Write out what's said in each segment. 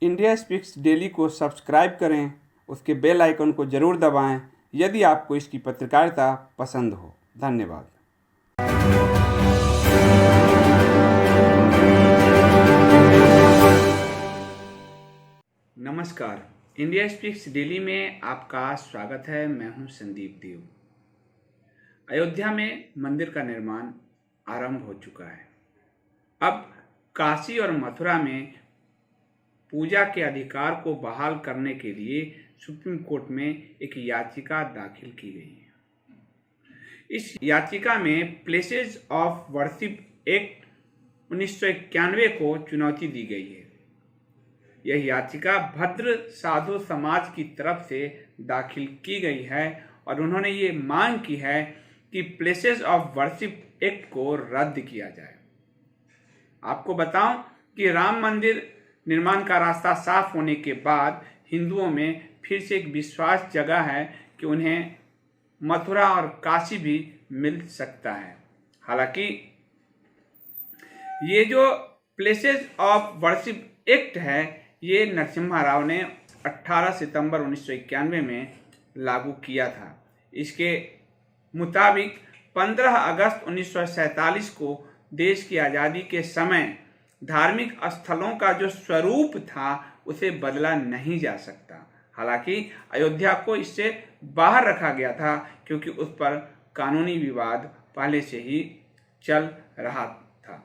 India speaks daily को subscribe करें, उसके बेल आइकन को ज़रूर दबाएं यदि आपको इसकी पत्रकारिता पसंद हो। धन्यवाद। नमस्कार, इंडिया स्पीक्स डेली में आपका स्वागत है। मैं हूं संदीप देव। अयोध्या में मंदिर का निर्माण आरंभ हो चुका है। अब काशी और मथुरा में पूजा के अधिकार को बहाल करने के लिए सुप्रीम कोर्ट में एक याचिका दाखिल की गई है। इस याचिका में प्लेसेस ऑफ वर्शिप एक्ट 1991 को चुनौती दी गई है। यह याचिका भद्र साधु समाज की तरफ से दाखिल की गई है और उन्होंने ये मांग की है कि प्लेसेस ऑफ वर्शिप एक्ट को रद्द किया जाए। आपको बताऊं कि राम मंदिर निर्माण का रास्ता साफ होने के बाद हिंदुओं में फिर से एक विश्वास जगा है कि उन्हें मथुरा और काशी भी मिल सकता है। हालांकि ये जो प्लेसेस ऑफ वर्शिप एक्ट है, ये नरसिम्हा राव ने 18 सितंबर 1991 में लागू किया था। इसके मुताबिक 15 अगस्त 1947 को देश की आज़ादी के समय धार्मिक स्थलों का जो स्वरूप था उसे बदला नहीं जा सकता। हालांकि अयोध्या को इससे बाहर रखा गया था क्योंकि उस पर कानूनी विवाद पहले से ही चल रहा था।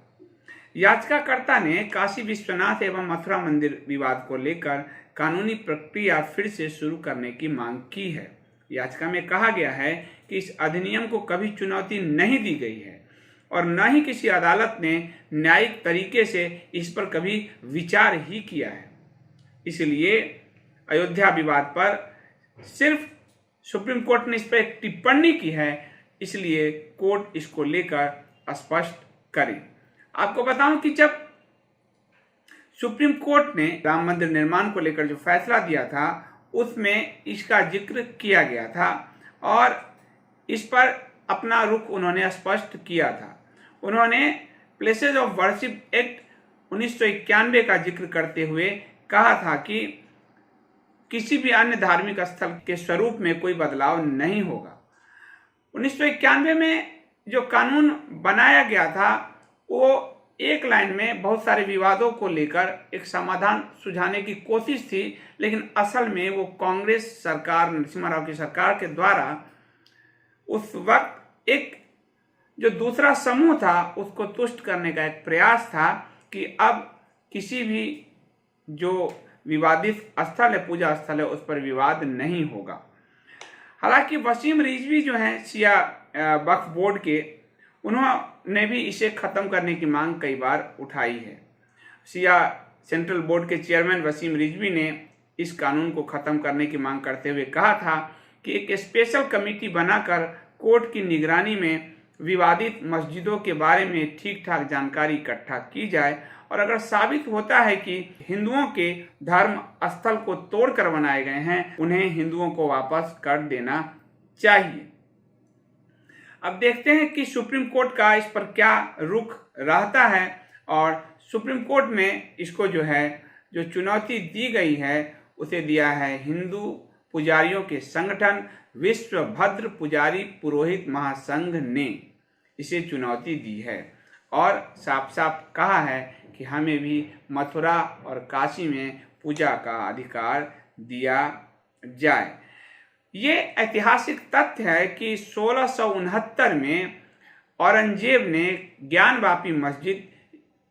याचिकाकर्ता ने काशी विश्वनाथ एवं मथुरा मंदिर विवाद को लेकर कानूनी प्रक्रिया फिर से शुरू करने की मांग की है। याचिका में कहा गया है कि इस अधिनियम को कभी चुनौती नहीं दी गई है और न ही किसी अदालत ने न्यायिक तरीके से इस पर कभी विचार ही किया है। इसलिए अयोध्या विवाद पर सिर्फ सुप्रीम कोर्ट ने इस पर एक टिप्पणी की है, इसलिए कोर्ट इसको लेकर स्पष्ट करे। आपको बताऊं कि जब सुप्रीम कोर्ट ने राम मंदिर निर्माण को लेकर जो फैसला दिया था उसमें इसका जिक्र किया गया था और इस पर अपना रुख उन्होंने स्पष्ट किया था। उन्होंने प्लेसेस ऑफ वर्शिप एक्ट 1991 का जिक्र करते हुए कहा था कि किसी भी अन्य धार्मिक स्थल के स्वरूप में कोई बदलाव नहीं होगा। 1991 में जो कानून बनाया गया था वो एक लाइन में बहुत सारे विवादों को लेकर एक समाधान सुझाने की कोशिश थी, लेकिन असल में वो कांग्रेस सरकार, नरसिम्हा राव की सरकार के द्वारा उस वक्त एक जो दूसरा समूह था उसको तुष्ट करने का एक प्रयास था कि अब किसी भी जो विवादित स्थल है, पूजा स्थल है, उस पर विवाद नहीं होगा। हालांकि वसीम रिजवी जो हैं शिया वक्फ बोर्ड के, उन्होंने भी इसे खत्म करने की मांग कई बार उठाई है। शिया सेंट्रल बोर्ड के चेयरमैन वसीम रिजवी ने इस कानून को खत्म करने की मांग करते हुए कहा था कि एक स्पेशल कमेटी बनाकर कोर्ट की निगरानी में विवादित मस्जिदों के बारे में ठीक ठाक जानकारी इकट्ठा की जाए और अगर साबित होता है कि हिंदुओं के धर्म स्थल को तोड़कर बनाए गए हैं, उन्हें हिंदुओं को वापस कर देना चाहिए। अब देखते हैं कि सुप्रीम कोर्ट का इस पर क्या रुख रहता है और सुप्रीम कोर्ट में इसको जो चुनौती दी गई है उसे दिया है हिंदू पुजारियों के संगठन विश्व भद्र पुजारी पुरोहित महासंघ ने इसे चुनौती दी है और साफ साफ कहा है कि हमें भी मथुरा और काशी में पूजा का अधिकार दिया जाए। ये ऐतिहासिक तथ्य है कि 1669 में औरंगजेब ने ज्ञानवापी मस्जिद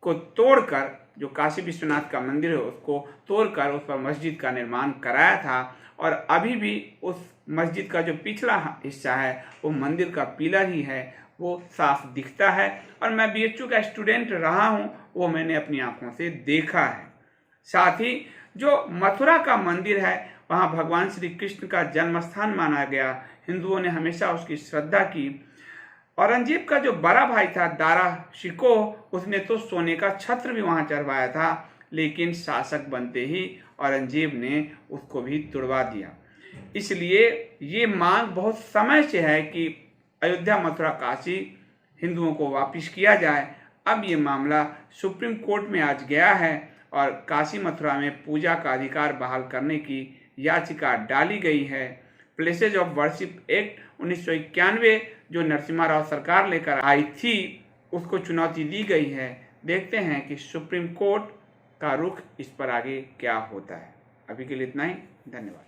को तोड़कर, जो काशी विश्वनाथ का मंदिर है उसको तोड़कर उस पर मस्जिद का निर्माण कराया था और अभी भी उस मस्जिद का जो पिछला हिस्सा है वो मंदिर का पिलर ही है, वो साफ दिखता है और मैं बीएचयू का स्टूडेंट रहा हूँ, वो मैंने अपनी आंखों से देखा है। साथ ही जो मथुरा का मंदिर है वहाँ भगवान श्री कृष्ण का जन्म स्थान माना गया, हिंदुओं ने हमेशा उसकी श्रद्धा की। औरंगजेब का जो बड़ा भाई था दारा शिकोह, उसने तो सोने का छत्र भी वहाँ चढ़वाया था, लेकिन शासक बनते ही औरंगजेब ने उसको भी तुड़वा दिया। इसलिए ये मांग बहुत समय से है कि अयोध्या मथुरा काशी हिंदुओं को वापस किया जाए। अब ये मामला सुप्रीम कोर्ट में आज गया है और काशी मथुरा में पूजा का अधिकार बहाल करने की याचिका डाली गई है। प्लेसेज ऑफ वर्शिप एक्ट 1991 जो नरसिम्हा राव सरकार लेकर आई थी उसको चुनौती दी गई है। देखते हैं कि सुप्रीम कोर्ट का रुख इस पर आगे क्या होता है। अभी के लिए इतना ही, धन्यवाद।